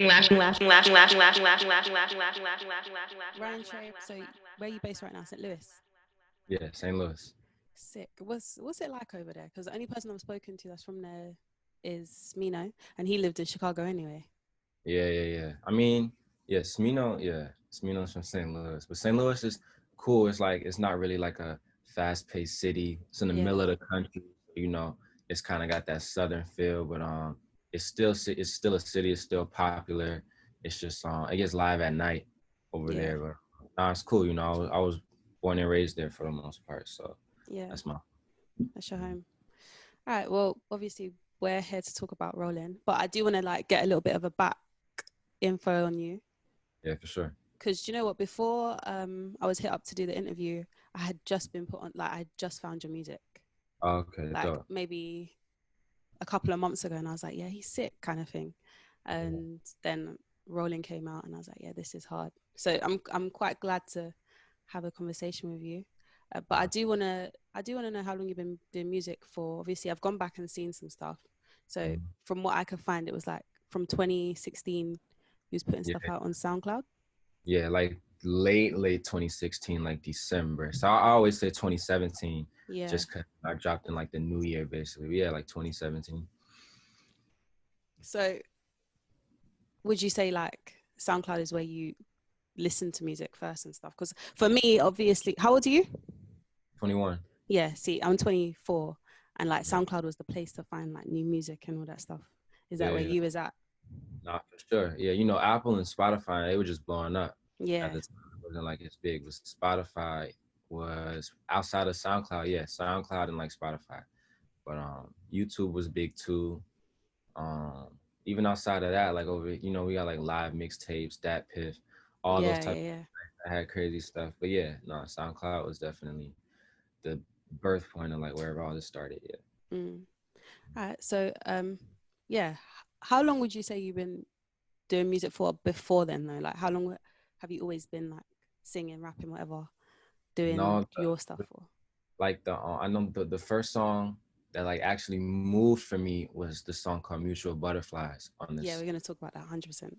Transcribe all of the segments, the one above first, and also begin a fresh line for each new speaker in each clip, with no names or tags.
Ryan Trey, so where are you based right now? St. Louis.
Yeah, St. Louis.
Sick. What's it like over there? Because the only person I've spoken to that's from there is Smino, and he lived in Chicago anyway.
Yeah. I mean, Smino's from St. Louis, but St. Louis is cool. It's like it's not really like a fast-paced city. It's in the
Yeah,
middle of the country, you know. It's kind of got that southern feel, but it's still a city. It's still popular. It's just it gets live at night over
yeah,
there, but it's cool. You know, I was born and raised there for the most part, so
yeah.
that's my.
That's your home. All right. Well, obviously we're here to talk about Rollin, but I do want to like get a little bit of a back info on you.
Yeah, for sure.
Because you know what? Before I was hit up to do the interview, I had just been put on. Like I just found your music,
Okay,
like
dope.
maybe a couple of months ago, and I was like, yeah, he's sick, kind of thing.
Yeah.
And then Rolling came out, and I was like, yeah, this is hard. So I'm quite glad to have a conversation with you. But I do wanna know how long you've been doing music for. Obviously, I've gone back and seen some stuff. So
Mhm.
from what I could find, it was like from 2016, he was putting
Yeah,
stuff out on SoundCloud.
yeah, like late 2016, like December. So I always say 2017,
Yeah.
just 'cause I dropped in like the new year, basically. Yeah, like 2017.
So would you say like SoundCloud is where you listen to music first and stuff? Because for me, obviously, how old are you?
21.
Yeah, see, I'm 24, and like
Yeah,
SoundCloud was the place to find like new music and all that stuff. Is that
yeah,
where
yeah.
you was at?
Nah, for sure. Yeah, you know, Apple and Spotify, they were just blowing up at
Yeah,
the time. It wasn't like it's big. Was Spotify was outside of SoundCloud, yeah, SoundCloud and like Spotify. But YouTube was big too. Um, Even outside of that, like over, we got like live mixtapes, Dat Piff, all those
yeah,
type
yeah, yeah.
I had crazy stuff. But yeah, no, SoundCloud was definitely the birth point of like wherever all this started. Yeah.
Mm. All right. So, yeah. How long would you say you've been doing music for before then, though? Like, how long have you always been like singing, rapping, whatever, doing
No,
your stuff for?
like I know the first song that like actually moved for me was the song called Mutual Butterflies on
Yeah,
this.
we're gonna talk about that 100%.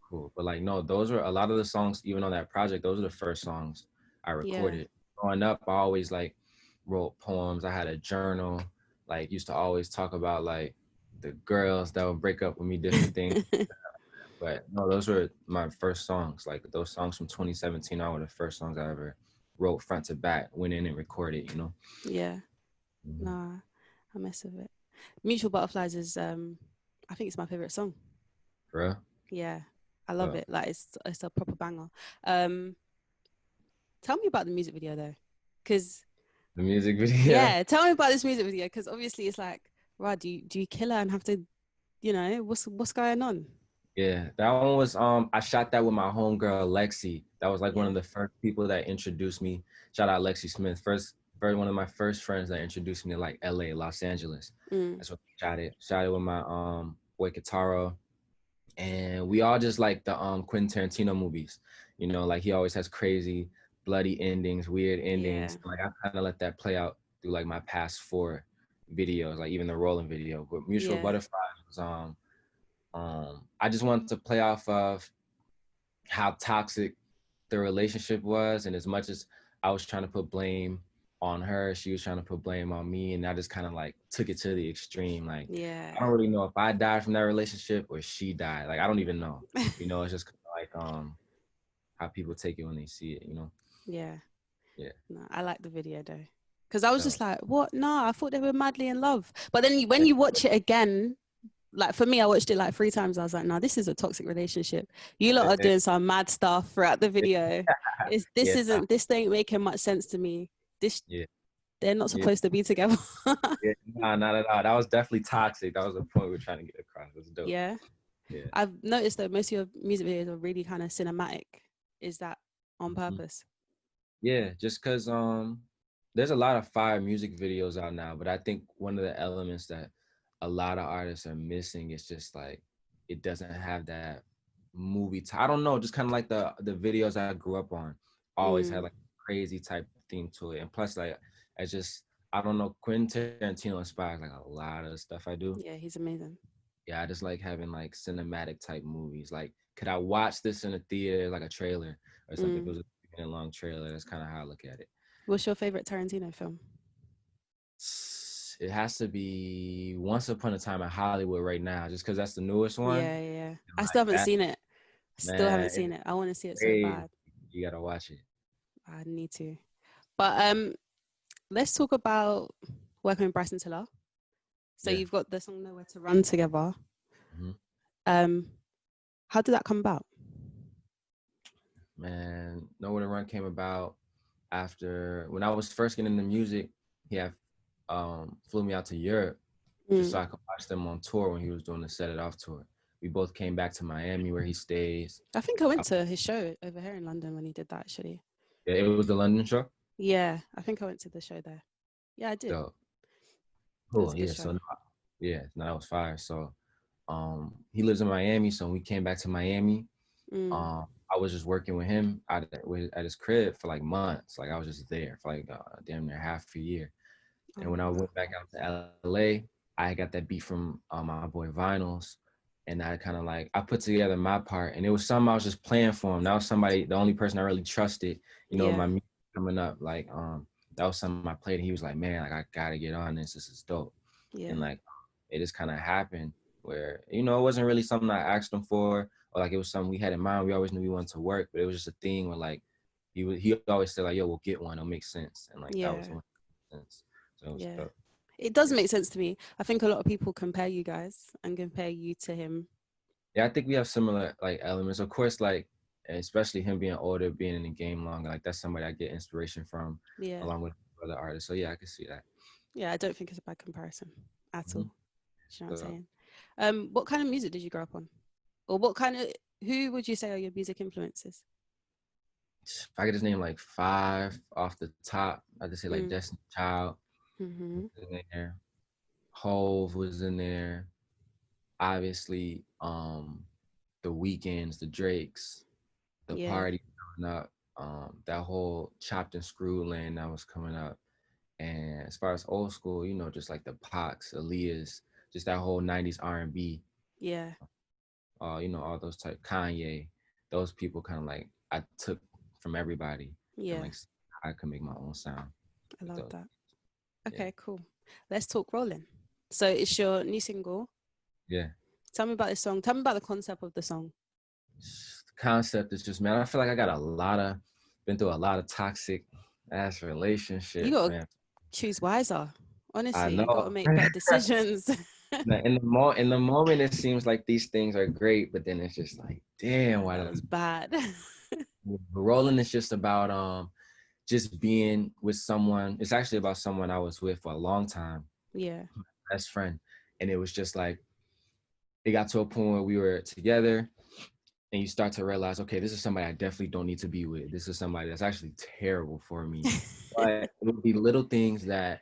Cool. But like no, those were a lot of the songs, even on that project, those are the first songs I
Yeah,
recorded. Growing up, I always like wrote poems. I had a journal, like used to always talk about like the girls that would break up with me, different things. But no, those were my first songs. Like those songs from 2017 are the first songs I ever wrote front to back, went in and recorded.
yeah.
Mhm.
Nah, I mess with it. Mutual Butterflies is I think it's my favorite song.
For real?
Yeah, I love
So
it. Like it's a proper banger. Um, tell me about the music video though, because
the music video.
yeah, tell me about this music video because obviously it's like, right, do you kill her and have to, what's going on?
Yeah, that one was I shot that with my homegirl Lexi. That was like one
Yeah.
of the first people that introduced me. Shout out Lexi Smith. First one of my first friends that introduced me to like LA, Los Angeles.
Mm,
That's what I shot it. Shot it with my boy Kataro. And we all just like the Quentin Tarantino movies. Like he always has crazy, bloody endings, weird
yeah.
endings. Like I kind of let that play out through like my past four videos, like even the Rollin video. But Mutual
Yeah.
Butterflies was I just wanted to play off of how toxic the relationship was, and as much as I was trying to put blame on her, she was trying to put blame on me, and I just kind of like took it to the extreme. Like I
Yeah.
don't really know if I died from that relationship or she died. Like I don't even know. It's just kind of like how people take it when they see it.
Yeah.
Yeah.
No, I like the video though. Because I was
So
just like, what? No, I thought they were madly in love. But then when you watch it again, like for me, I watched it like 3 times. I was like, no, this is a toxic relationship. You lot are
yeah,
doing some mad stuff throughout the video. It's this
yeah,
isn't this ain't making much sense to me. This
yeah,
they're not
yeah,
supposed to be together.
yeah. Nah, not at all. That was definitely toxic. That was the point we are trying to get across. It was dope.
Yeah.
Yeah.
I've noticed that most of your music videos are really kind of cinematic. Is that on
Mhm.
purpose?
Yeah, just cause there's a lot of fire music videos out now, but I think one of the elements that a lot of artists are missing is just like it doesn't have that I don't know, just kind of like the videos I grew up on always had
Mm,
like crazy type theme to it. And plus like I don't know, Quentin Tarantino inspires like a lot of the stuff I do.
yeah, he's amazing.
Yeah, I just like having like cinematic type movies. Like, could I watch this in a theater, like a trailer or something? If it
Mm.
was a long trailer, that's kind of how I look at it.
What's your favorite Tarantino film?
It has to be Once Upon a Time in Hollywood right now, just because that's the newest one.
Yeah, yeah, yeah. I still
Like
haven't
that,
seen it. Still haven't
man,
seen it. I want to see it so
crazy.
bad.
You gotta watch it.
I need to. But let's talk about working with Bryson Tiller. So
Yeah.
you've got the song Nowhere to Run together.
Hmm.
Um, how did that come about?
Man, Know Where to Run came about after when I was first getting into music. He had flew me out to Europe just so
Mm.
I could watch them on tour when he was doing the Set It Off tour. We both came back to Miami where he stays.
I think I
I,
went to his show over here in London when he did that actually.
yeah, it was the London show.
Yeah, I think I went to the show there. Yeah, I did.
So
It was
cool,
a good
yeah.
show.
So yeah, no, that was fire. So he lives in Miami, so when we came back to Miami,
Mm.
I was just working with him at his crib for like months. Like I was just there for like damn near half a year. And
Oh
when I
wow.
went back out to LA, I got that beat from my boy Vinyls. And I kind of like, I put together my part. And it was something I was just playing for him. That was somebody, the only person I really trusted, my
Yeah,
music coming up. Like, that was something I played. And he was like, man, like, I got to get on this. This is dope. And
yeah,
like, it just kind of happened where, it wasn't really something I asked him for, or like it was something we had in mind. We always knew we wanted to work, but it was just a thing where like, he always said like, yo, we'll get one. It'll make sense. And like, that was
yeah,
one sense. So it was
yeah.
dope.
It does
Yeah.
make sense to me. I think a lot of people compare you guys and compare you to him.
Yeah, I think we have similar like elements. Of course, like especially him being older, being in the game longer, like that's somebody I get inspiration from
Yeah,
along with other artists. So yeah, I can see that.
yeah. I don't think it's a bad comparison at all.
Hmm.
Do you know what I'm
So
saying? What kind of music did you grow up on, or what kind of who would you say are your music influences?
if I could just name like five off the top, I'd just say like
Mm.
Destiny Child
Mm-hmm.
was in there, Hove was in there, obviously the Weekends, the Drakes, the
Yeah,
Party coming up, that whole Chopped and Screw lane that was coming up. And as far as old school, just like the Pacs, Aaliyah's, just that whole '90s R&B,
yeah,
all those type Kanye, those people kind of like I took from everybody and
yeah.
like I could make my own sound
I
with
love
those.
that.
Yeah,
Okay, cool. Let's talk Rollin. So it's your new single.
yeah.
Tell me about this song. Tell me about the concept of the song.
The concept is just, man, I feel like I got been through a lot of toxic ass
You
relationships,
gotta
man.
choose wiser.
I
Honestly, you gotta
know.
make better decisions.
In the moment, it seems like these things are great, but then it's just like, damn,
Yeah,
why
that
did
was bad.
Rolling is just about just being with someone. It's actually about someone I was with for a long time,
Yeah,
best friend, and it was just like it got to a point where we were together, and you start to realize, okay, this is somebody I definitely don't need to be with. This is somebody that's actually terrible for me. But it would be little things that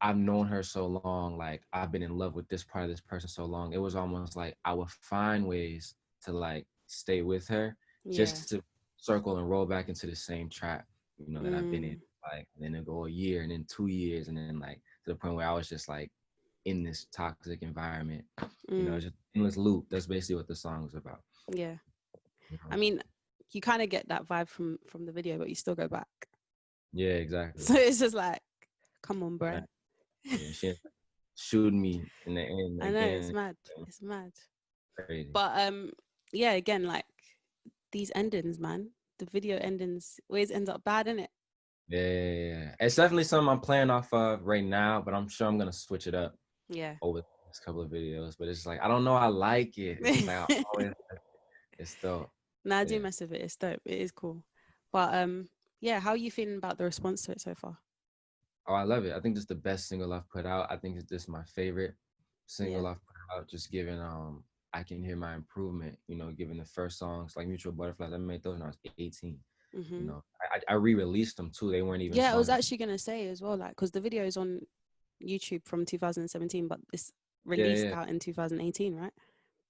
I've known her so long, like I've been in love with this part of this person so long. It was almost like I would find ways to like stay with her
yeah.
just to circle and roll back into the same trap, that I've been in.
Mm,
Like, and then it go a year and then 2 years and then like to the point where I was just like in this toxic environment.
mm,
Just endless loop. That's basically what the song is about.
yeah.
You
I
know?
mean, you kind of get that vibe from the video, but you still go back.
Yeah, exactly.
So it's just like, come on,
Yeah,
bro.
yeah. She ended up shooting me in the end
I know it's
again.
mad. It's mad.
Crazy.
But yeah, again, like these endings, man. The video endings always ends up bad, innit?
Yeah, yeah, yeah. It's definitely something I'm playing off of right now, but I'm sure I'm gonna switch it up
Yeah.
over the next couple of videos. But it's like I don't know, I like it. It's just like I always it's dope.
Nah, I do
Yeah.
mess with it. It's dope. It is cool. But yeah, how are you feeling about the response to it so far?
Oh, I love it. I think this is the best single I've put out. I think it's just my favorite
Yeah.
single I've put out. Just given I can hear my improvement, given the first songs like Mutual Butterflies. I made those when I was 18.
Hmm.
I re-released them too. They weren't even
Yeah, I was
songs.
actually gonna say as well, like, because the video is on YouTube from 2017, but it's
Yeah,
released
yeah.
out in 2018, right?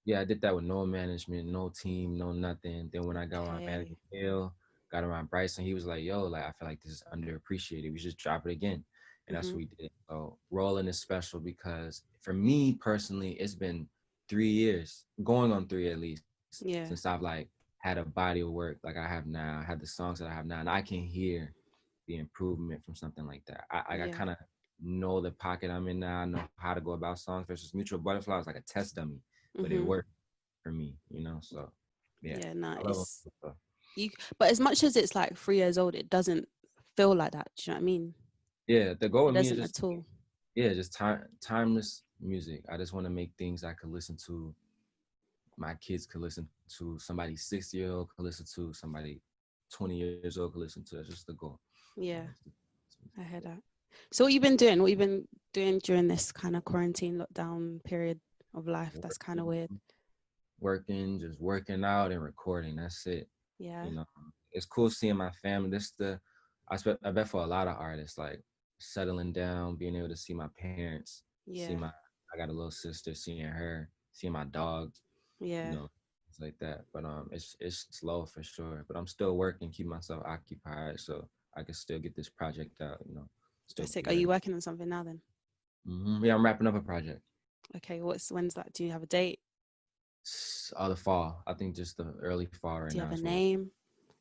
Yeah, I did that with no management, no team, no nothing. Then when I got my manager
Okay.
Bill, got around Bryson, he was like, "Yo, like I feel like this is underappreciated. We should just drop it again." And that's
Hmm.
what we did. So Rollin is special because for me personally, it's been 3 years, going on 3 at least,
Yeah.
since I've like had a body of work like I have now. I had the songs that I have now, and I can hear the improvement from something like that. I
Yeah.
kind of know the pocket I'm in now. I know how to go about songs versus Mutual Butterfly was like a test dummy, but it
Mhm.
worked for me, you know. So yeah,
Yeah. No,
I love
it's
it.
you. But as much as it's like 3 years old, it doesn't feel like that. Do you know what I mean?
Yeah, the goal
It
with me is
doesn't
just
at all.
yeah, just timeless music. I just want to make things I could listen to. My kids could listen to. Somebody 6 year old could listen to. Somebody 20 years old could listen to. It's just the goal.
Yeah, I hear
Yeah.
that. So what you been doing? What you been doing during this kind of quarantine lockdown period of life? That's kind of
Working,
weird.
just working out and recording. That's it.
Yeah.
You know, it's cool seeing my family. I bet for a lot of artists, like settling down, being able to see my parents, see
Yeah.
I got a little sister, seeing her, seeing my dog, you
Yeah.
know, it's like that. But it's slow for sure. But I'm still working, keep myself occupied, so I can still get this project out. You know, still
That's sick.
be
Are you
ready.
working on something now then?
Yeah, I'm wrapping up a project.
Okay. When's that? Do you have a date?
The fall. I think just the early fall right
Do you
now
have a
is what.
name?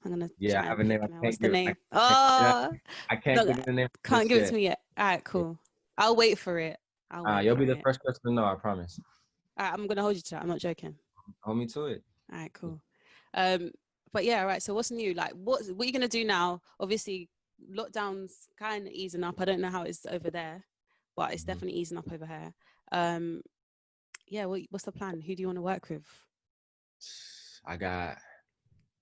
I'm gonna
Yeah, I
try
have
and
a name.
pick
I
now. What's
can't
the
give.
name?
Yeah,
Oh,
I can't
no,
give the name
can't
just
give it to
yet.
me yet. All right,
Yeah.
cool. I'll wait for it. I'll wait
You'll
for
be the
it.
first person to know. I promise.
All right, I'm gonna hold you to that. I'm not joking.
Hold me to it.
All right, cool. Um, but yeah, all right. So what's new? Like, what are you gonna do now? Obviously, lockdown's kind of easing up. I don't know how it's over there, but it's
Mhm.
definitely easing up over here. Um, yeah. What's the plan? Who do you want to work with?
I got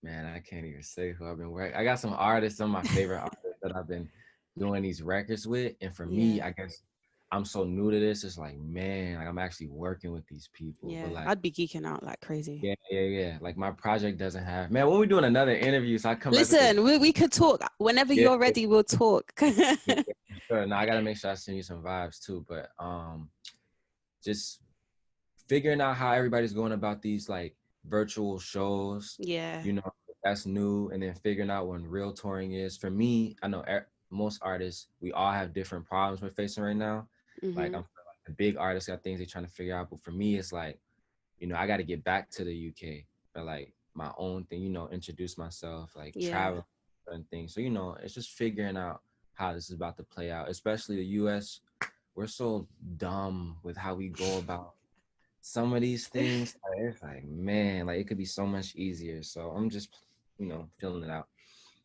man. I can't even say who I've been working. I got some artists, some of my favorite artists that I've been doing these records with. And for me,
Yeah,
I guess I'm so new to this. It's like man, like I'm actually working with these people. But
yeah.
like
I'd be geeking out like crazy.
yeah. Like my project doesn't have man. When we doing another interview, so I come back with the
Listen, we could talk whenever
yeah.
you're ready. We'll talk.
Yeah, for sure. No, I gotta make sure I send you some vibes too. But just figuring out how everybody's going about these like virtual shows,
Yeah.
you know, that's new. And then figuring out when real touring is. For me, I know most artists, we all have different problems we're facing right now. Like I'm
Mhm.
like the big artists got things they're trying to figure out. But for me, it's like, you know, I got to get back to the UK for like my own thing, you know, introduce myself, like
Yeah.
travel and things. So, you know, it's just figuring out how this is about to play out, especially the US. We're so dumb with how we go about some of these things. Like, it's like, man, like it could be so much easier. So I'm just, you know, feeling it out.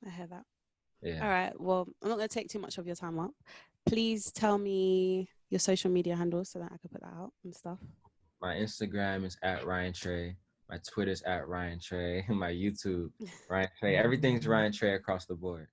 I hear that.
Yeah.
All right. Well, I'm not going to take too much of your time up. Please tell me your social media handles so that I can put that out and stuff.
My Instagram is at Ryan Trey. My Twitter's at Ryan Trey. My YouTube, Ryan Trey. Everything's Ryan Trey across the board.